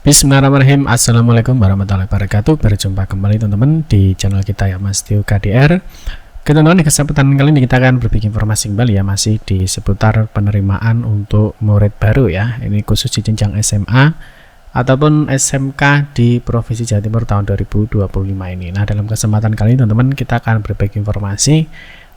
Bismillahirrahmanirrahim. Assalamualaikum warahmatullahi wabarakatuh. Berjumpa kembali teman-teman di channel kita ya, Mas Tio KDR. Teman-teman, di kesempatan kali ini kita akan berbagi informasi kembali ya, masih di seputar penerimaan untuk murid baru ya. Ini khusus di jenjang SMA ataupun SMK di Provinsi Jawa Timur tahun 2025 ini. Nah, dalam kesempatan kali ini teman-teman kita akan berbagi informasi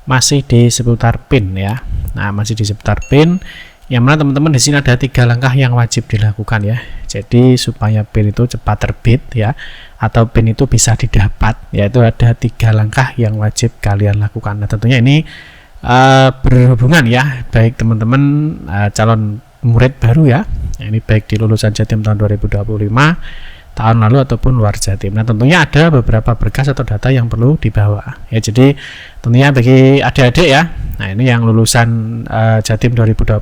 masih di seputar PIN ya. Nah, masih di seputar PIN. Yang mana teman-teman di sini ada 3 langkah yang wajib dilakukan ya. Jadi supaya PIN itu cepat terbit ya, atau PIN itu bisa didapat, yaitu ada 3 langkah yang wajib kalian lakukan. Nah, tentunya ini berhubungan ya, baik teman-teman calon murid baru ya. Ini baik di lulusan Jatim tahun 2025 tahun lalu ataupun luar Jatim. Nah, tentunya ada beberapa berkas atau data yang perlu dibawa ya. Jadi tentunya bagi adik-adik ya, nah ini yang lulusan Jatim 2025,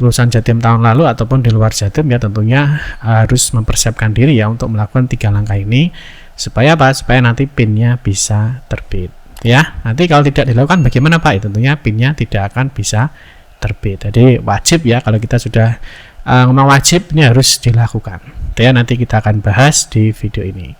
lulusan Jatim tahun lalu ataupun di luar Jatim ya, tentunya harus mempersiapkan diri ya untuk melakukan 3 langkah ini supaya apa? Supaya nanti PIN-nya bisa terbit ya. Nanti kalau tidak dilakukan bagaimana Pak? Tentunya PIN-nya tidak akan bisa terbit. Jadi wajib ya, kalau kita sudah ngomong wajib, ini harus dilakukan ya. Nanti kita akan bahas di video ini.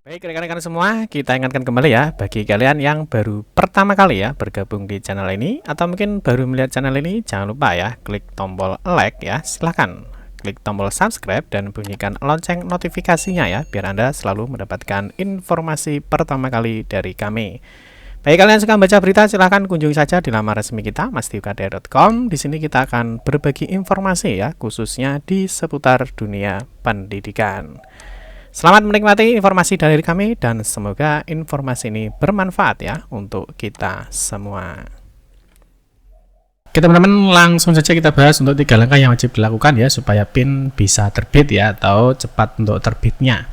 Baik rekan-rekan semua, kita ingatkan kembali ya, bagi kalian yang baru pertama kali ya bergabung di channel ini, atau mungkin baru melihat channel ini, jangan lupa ya klik tombol like ya, silahkan klik tombol subscribe dan bunyikan lonceng notifikasinya ya, biar Anda selalu mendapatkan informasi pertama kali dari kami. Bagi kalian yang suka baca berita, silahkan kunjungi saja di laman resmi kita mastiukdr.com. Di sini kita akan berbagi informasi ya, khususnya di seputar dunia pendidikan. Selamat menikmati informasi dari kami dan semoga informasi ini bermanfaat ya untuk kita semua. Oke teman-teman, langsung saja kita bahas untuk 3 langkah yang wajib dilakukan ya supaya PIN bisa terbit ya, atau cepat untuk terbitnya.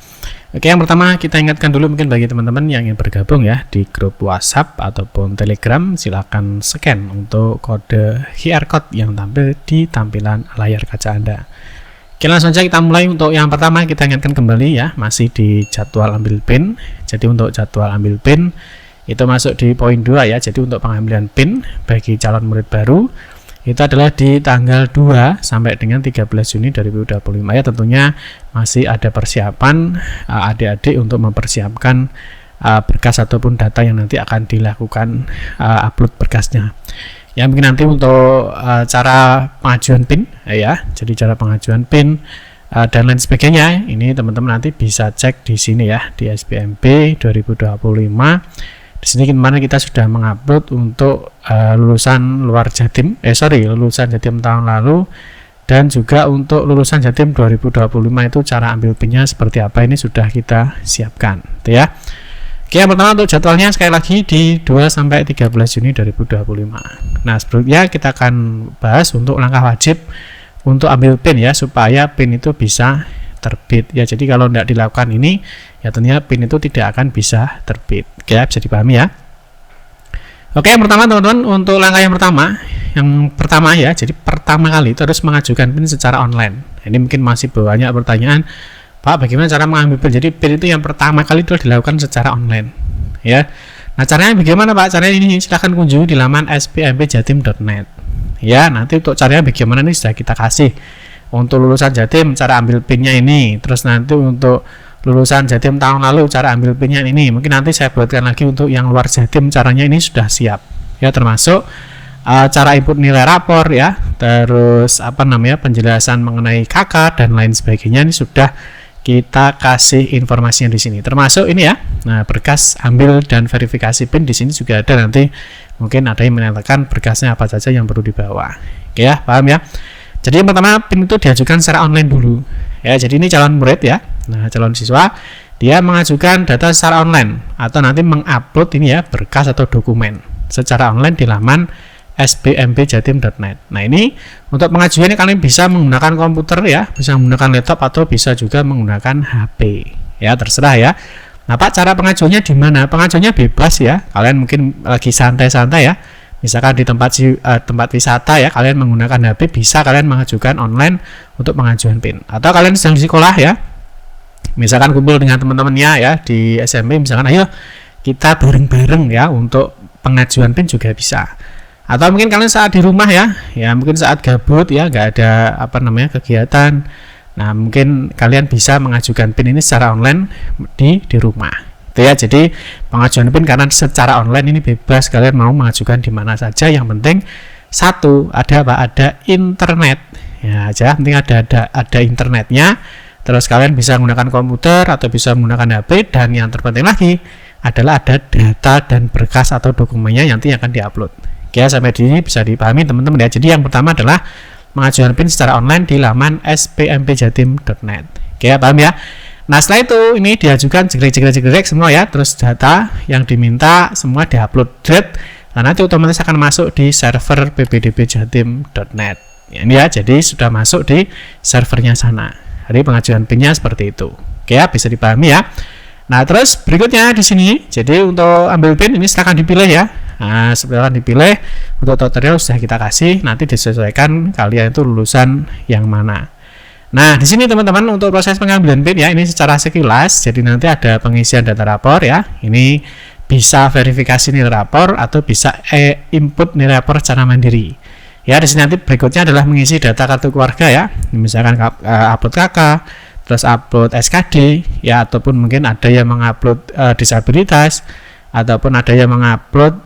Oke, yang pertama kita ingatkan dulu mungkin bagi teman-teman yang ingin bergabung ya di grup WhatsApp ataupun Telegram, silahkan scan untuk kode QR code yang tampil di tampilan layar kaca Anda. Oke, langsung saja kita mulai. Untuk yang pertama kita ingatkan kembali ya, masih di jadwal ambil PIN. Jadi untuk jadwal ambil PIN itu masuk di poin 2 ya. Jadi untuk pengambilan PIN bagi calon murid baru itu adalah di tanggal 2 sampai dengan 13 Juni 2025 ya. Tentunya masih ada persiapan adik-adik untuk mempersiapkan berkas ataupun data yang nanti akan dilakukan upload berkasnya. Ya, mungkin nanti untuk cara pengajuan PIN ya. Jadi cara pengajuan PIN dan lain sebagainya ini teman-teman nanti bisa cek di sini ya, di SBMP 2025. Di sini kemarin kita sudah mengupload untuk lulusan luar Jatim, lulusan Jatim tahun lalu, dan juga untuk lulusan Jatim 2025 itu cara ambil PIN-nya seperti apa, ini sudah kita siapkan, gitu ya. Oke, yang pertama untuk jadwalnya sekali lagi di 2 sampai 13 Juni 2025. Nah, sebelumnya kita akan bahas untuk langkah wajib untuk ambil PIN ya, supaya PIN itu bisa terbit ya. Jadi kalau tidak dilakukan ini ya, tentunya PIN itu tidak akan bisa terbit. Oke, bisa dipahami ya. Oke, yang pertama teman-teman, untuk langkah yang pertama ya, jadi pertama kali itu harus mengajukan PIN secara online. Ini mungkin masih banyak pertanyaan, Pak, bagaimana cara mengambil PIN? Jadi PIN itu yang pertama kali itu dilakukan secara online ya. Nah, caranya bagaimana Pak? Caranya ini silahkan kunjungi di laman spmpjatim.net ya. Nanti untuk caranya bagaimana ini sudah kita kasih. Untuk lulusan Jatim cara ambil PIN-nya ini, terus nanti untuk lulusan Jatim tahun lalu cara ambil PIN-nya ini. Mungkin nanti saya buatkan lagi untuk yang luar Jatim, caranya ini sudah siap ya, termasuk cara input nilai rapor ya, terus penjelasan mengenai KK dan lain sebagainya, ini sudah kita kasih informasinya di sini, termasuk ini ya. Nah, berkas ambil dan verifikasi PIN di sini juga ada, nanti mungkin ada yang menanyakan berkasnya apa saja yang perlu dibawa. Oke ya, paham ya. Jadi yang pertama PIN itu diajukan secara online dulu ya. Jadi ini calon murid ya. Nah, calon siswa dia mengajukan data secara online atau nanti mengupload ini ya, berkas atau dokumen secara online di laman spmpjatim.net. Nah, ini untuk pengajuannya kalian bisa menggunakan komputer ya, bisa menggunakan laptop atau bisa juga menggunakan HP ya, terserah ya. Nah, Pak, cara pengajuannya di mana? Pengajuannya bebas ya. Kalian mungkin lagi santai-santai ya. Misalkan di tempat wisata ya, kalian menggunakan HP, bisa kalian mengajukan online untuk pengajuan PIN. Atau kalian sedang di sekolah ya, misalkan kumpul dengan teman-temannya ya di SMP, misalkan ayo kita bareng-bareng ya untuk pengajuan PIN juga bisa. Atau mungkin kalian saat di rumah ya mungkin saat gabut ya, nggak ada kegiatan, Nah, mungkin kalian bisa mengajukan PIN ini secara online di rumah. Itu ya. Jadi pengajuan PIN karena secara online ini bebas, kalian mau mengajukan di mana saja. Yang penting satu, ada apa? Ada internet. Ya, aja penting ada internetnya. Terus kalian bisa menggunakan komputer atau bisa menggunakan HP, dan yang terpenting lagi adalah ada data dan berkas atau dokumennya nanti yang akan diupload. Oke, sampai di sini bisa dipahami teman-teman ya. Jadi yang pertama adalah pengajuan PIN secara online di laman spmpjatim.net. Oke, paham ya? Nah, setelah itu ini diajukan jegrek semua ya, terus data yang diminta semua diupload. Nah, nanti otomatis akan masuk di server ppdbjatim.net. Ini ya, jadi sudah masuk di servernya sana. Jadi pengajuan PIN-nya seperti itu. Oke ya, bisa dipahami ya. Nah, terus berikutnya di sini, jadi untuk ambil PIN ini silakan dipilih ya. Nah, silakan dipilih. Untuk tutorial sudah kita kasih, nanti disesuaikan kalian itu lulusan yang mana. Nah, di sini teman-teman untuk proses pengambilan PIN ya, ini secara sekilas. Jadi nanti ada pengisian data rapor ya. Ini bisa verifikasi nilai rapor atau bisa input nilai rapor secara mandiri. Ya, di sini nanti berikutnya adalah mengisi data kartu keluarga ya. Misalkan upload KK, terus upload SKD ya, ataupun mungkin ada yang mengupload disabilitas, ataupun ada yang mengupload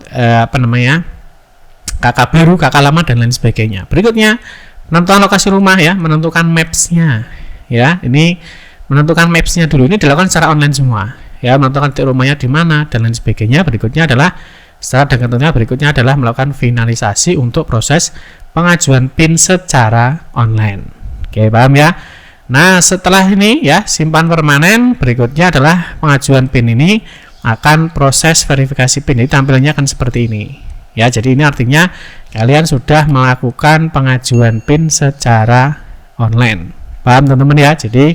KK baru, KK lama, dan lain sebagainya. Berikutnya menentukan lokasi rumah ya, menentukan maps-nya ya. Ini menentukan maps-nya dulu, ini dilakukan secara online semua ya, menentukan titik rumahnya di mana dan lain sebagainya. Berikutnya adalah berikutnya adalah melakukan finalisasi untuk proses pengajuan PIN secara online. Oke, paham ya? Nah, setelah ini ya, simpan permanen, berikutnya adalah pengajuan PIN ini akan proses verifikasi PIN. Jadi tampilannya akan seperti ini. Ya, jadi ini artinya kalian sudah melakukan pengajuan PIN secara online. Paham teman-teman ya? Jadi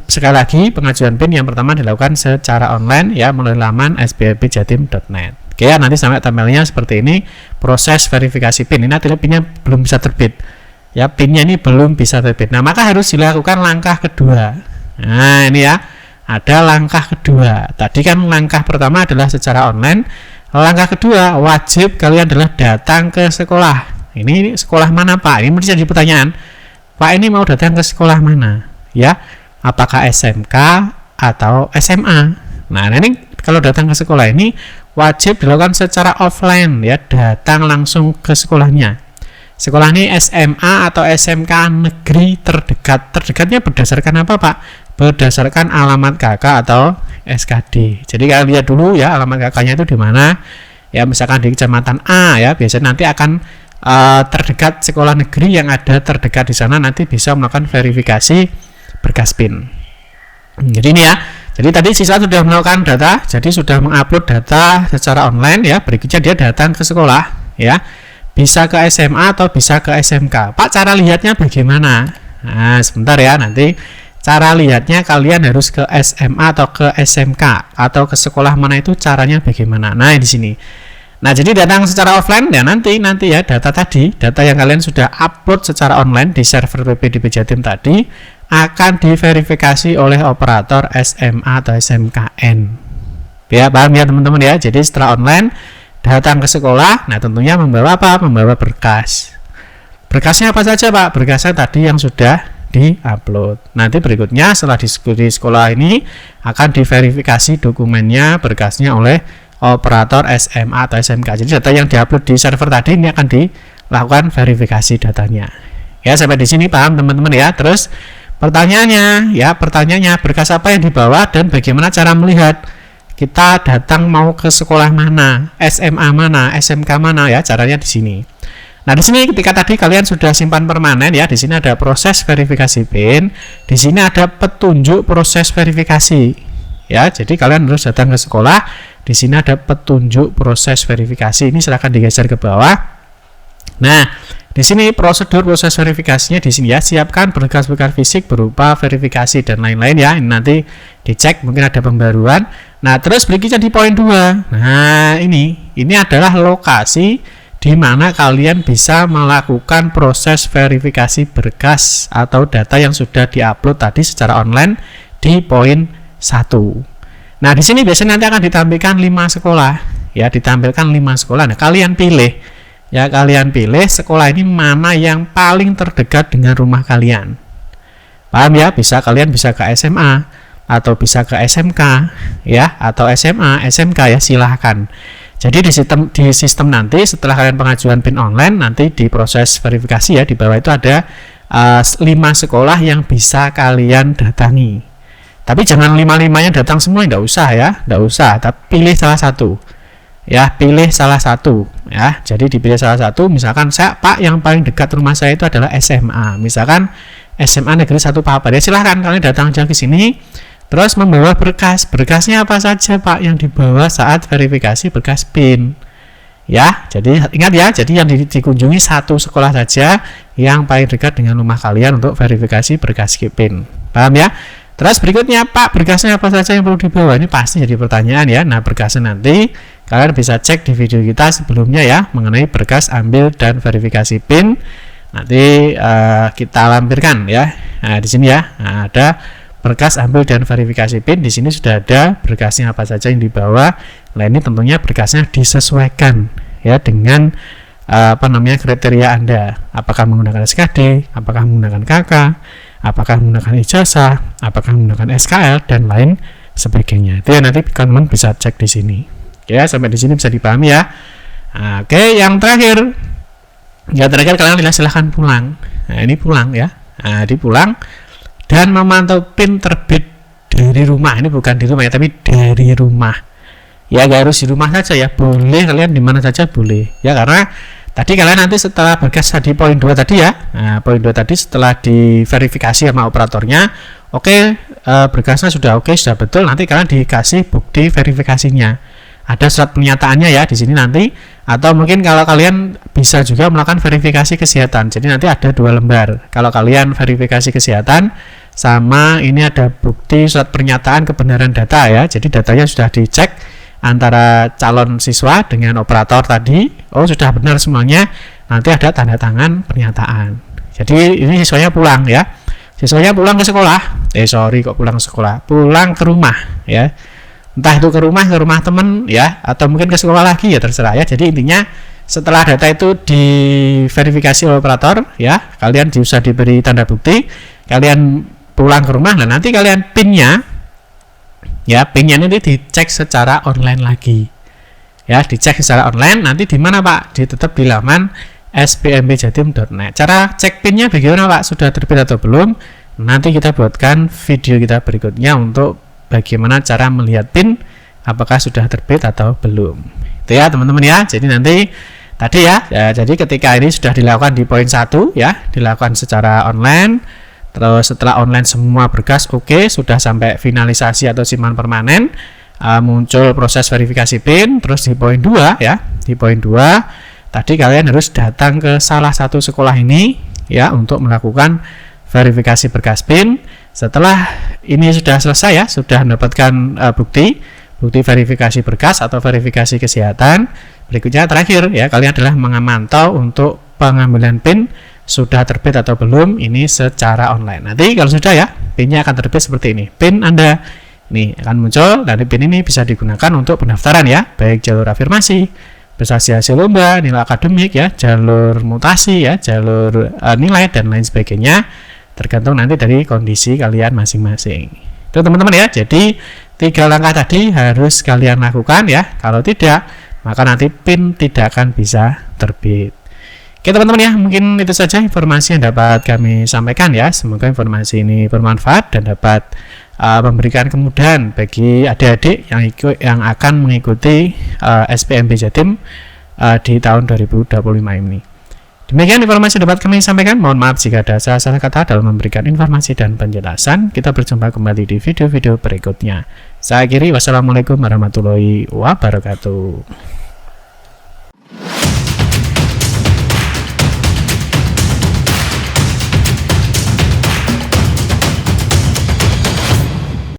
sekali lagi pengajuan PIN yang pertama dilakukan secara online ya, melalui laman spmpjatim.net. Oke ya, nanti sampai tampilnya seperti ini proses verifikasi PIN. Ini nanti PIN-nya belum bisa terbit. Ya, PIN-nya ini belum bisa terbit. Nah, maka harus dilakukan langkah kedua. Nah, ini ya. Ada langkah kedua. Tadi kan langkah pertama adalah secara online. Langkah kedua, wajib kalian adalah datang ke sekolah. Ini sekolah mana, Pak? Ini mesti jadi pertanyaan. Pak, ini mau datang ke sekolah mana? Ya, apakah SMK atau SMA? Nah, ini kalau datang ke sekolah ini wajib dilakukan secara offline ya, datang langsung ke sekolahnya. Sekolah ini SMA atau SMK negeri terdekat. Terdekatnya berdasarkan apa, Pak? Berdasarkan alamat KK atau SKD. Jadi kalian lihat dulu ya, alamat KK-nya itu di mana. Ya, misalkan di kecamatan A ya, biasanya nanti akan terdekat sekolah negeri yang ada terdekat di sana, nanti bisa melakukan verifikasi berkas PIN. Jadi ini ya, jadi tadi siswa sudah melakukan data, jadi sudah mengupload data secara online ya. Berikutnya dia datang ke sekolah ya, bisa ke SMA atau bisa ke SMK. Pak, cara lihatnya bagaimana? Nah, sebentar ya, nanti cara lihatnya kalian harus ke SMA atau ke SMK atau ke sekolah mana, itu caranya bagaimana. Nah, di sini. Nah, jadi datang secara offline ya, nanti ya data yang kalian sudah upload secara online di server ppdbjatim tadi akan diverifikasi oleh operator SMA atau SMKN. Ya, paham ya teman-teman ya. Jadi setelah online datang ke sekolah, nah tentunya membawa apa? Membawa berkas. Berkasnya apa saja, Pak? Berkasnya tadi yang sudah di-upload. Nanti berikutnya setelah di sekolah ini akan diverifikasi dokumennya, berkasnya oleh operator SMA atau SMK. Jadi data yang diupload di server tadi ini akan dilakukan verifikasi datanya. Ya, sampai di sini paham teman-teman ya. Terus pertanyaannya berkas apa yang dibawa dan bagaimana cara melihat kita datang mau ke sekolah mana, SMA mana, SMK mana ya, caranya di sini. Nah, di sini ketika tadi kalian sudah simpan permanen ya, di sini ada proses verifikasi PIN, di sini ada petunjuk proses verifikasi. Ya, jadi kalian harus datang ke sekolah, di sini ada petunjuk proses verifikasi. Ini silahkan digeser ke bawah. Nah, di sini prosedur proses verifikasinya di sini ya, siapkan berkas-berkas fisik berupa verifikasi dan lain-lain ya. Ini nanti dicek, mungkin ada pembaruan. Nah, terus berikutnya di poin 2. Nah, ini adalah lokasi di mana kalian bisa melakukan proses verifikasi berkas atau data yang sudah diupload tadi secara online di poin 1. Nah, di sini biasanya nanti akan ditampilkan 5 sekolah ya, ditampilkan 5 sekolah. Nah, kalian pilih sekolah ini mana yang paling terdekat dengan rumah kalian. Paham ya? Kalian bisa ke SMA atau bisa ke SMK ya, atau SMA, SMK ya, silahkan. Jadi di sistem nanti setelah kalian pengajuan PIN online, nanti di proses verifikasi ya, di bawah itu ada 5 sekolah yang bisa kalian datangi. Tapi jangan 5-5-nya datang semua, enggak usah ya, enggak usah. Tapi pilih salah satu. Ya, pilih salah satu ya. Jadi dipilih salah satu, misalkan Pak, yang paling dekat rumah saya itu adalah SMA. Misalkan SMA Negeri 1 Papar. Ya silahkan kalian datang aja ke sini. Terus membawa berkas. Berkasnya apa saja, Pak, yang dibawa saat verifikasi berkas PIN. Ya, jadi ingat ya, jadi yang dikunjungi satu sekolah saja yang paling dekat dengan rumah kalian untuk verifikasi berkas PIN. Paham ya? Terus berikutnya, Pak, berkasnya apa saja yang perlu dibawa? Ini pasti jadi pertanyaan ya. Nah, berkasnya nanti kalian bisa cek di video kita sebelumnya ya, mengenai berkas ambil dan verifikasi PIN. Nanti kita lampirkan ya. Nah, di sini ya, ada berkas ambil dan verifikasi PIN. Di sini sudah ada berkasnya apa saja yang dibawa. Nah, ini tentunya berkasnya disesuaikan ya dengan kriteria Anda. Apakah menggunakan SKD, apakah menggunakan KK, apakah menggunakan ijazah, apakah menggunakan SKL, dan lain sebagainya. Itu ya, nanti teman-teman bisa cek di sini. Ya, sampai di sini bisa dipahami ya. Oke, yang terakhir kalian silahkan pulang. Nah, ini pulang ya. Nah, pulang dan memantau PIN terbit dari rumah. Ini bukan di rumah ya, tapi dari rumah. Ya, gak harus di rumah saja ya. Boleh kalian di mana saja boleh. Ya, karena tadi kalian nanti setelah berkas di poin 2 tadi ya. Nah, poin 2 tadi setelah diverifikasi sama operatornya, berkasnya sudah sudah betul, nanti kalian dikasih bukti verifikasinya. Ada surat pernyataannya ya di sini nanti, atau mungkin kalau kalian bisa juga melakukan verifikasi kesehatan. Jadi nanti ada 2 lembar. Kalau kalian verifikasi kesehatan sama ini ada bukti surat pernyataan kebenaran data ya. Jadi datanya sudah dicek antara calon siswa dengan operator tadi, sudah benar semuanya, nanti ada tanda tangan pernyataan. Jadi ini siswanya pulang ya, siswanya pulang ke sekolah, pulang ke rumah ya, entah itu ke rumah teman ya, atau mungkin ke sekolah lagi ya, terserah ya. Jadi intinya setelah data itu diverifikasi oleh operator ya, kalian bisa diberi tanda bukti, kalian pulang ke rumah, dan nanti kalian PIN-nya nanti dicek secara online lagi ya, dicek secara online. Nanti di mana, Pak? Tetap di laman spmbjatim.net. Cara cek PIN-nya bagaimana, Pak? Sudah terbit atau belum? Nanti kita buatkan video kita berikutnya untuk bagaimana cara melihat PIN apakah sudah terbit atau belum. Itu ya, teman-teman ya. Jadi nanti tadi ya, jadi ketika ini sudah dilakukan di poin 1 ya, dilakukan secara online. Terus setelah online semua berkas sudah sampai finalisasi atau simpan permanen, muncul proses verifikasi PIN. Terus di poin 2 ya, di poin 2 tadi kalian harus datang ke salah satu sekolah ini ya untuk melakukan verifikasi berkas PIN. Setelah ini sudah selesai ya, sudah mendapatkan bukti verifikasi berkas atau verifikasi kesehatan, berikutnya terakhir ya, kalian adalah memantau untuk pengambilan PIN sudah terbit atau belum, ini secara online. Nanti kalau sudah ya, PIN-nya akan terbit seperti ini. PIN Anda ini akan muncul, dan PIN ini bisa digunakan untuk pendaftaran ya, baik jalur afirmasi, prestasi hasil lomba, nilai akademik ya, jalur mutasi ya, jalur nilai dan lain sebagainya, tergantung nanti dari kondisi kalian masing-masing. Itu teman-teman ya. Jadi 3 langkah tadi harus kalian lakukan ya. Kalau tidak, maka nanti PIN tidak akan bisa terbit. Oke teman-teman ya, mungkin itu saja informasi yang dapat kami sampaikan ya. Semoga informasi ini bermanfaat dan dapat memberikan kemudahan bagi adik-adik yang akan mengikuti SPMB Jatim di tahun 2025 ini. Demikian informasi yang dapat kami sampaikan. Mohon maaf jika ada salah-salah kata dalam memberikan informasi dan penjelasan. Kita berjumpa kembali di video-video berikutnya. Saya akhiri, wassalamualaikum warahmatullahi wabarakatuh.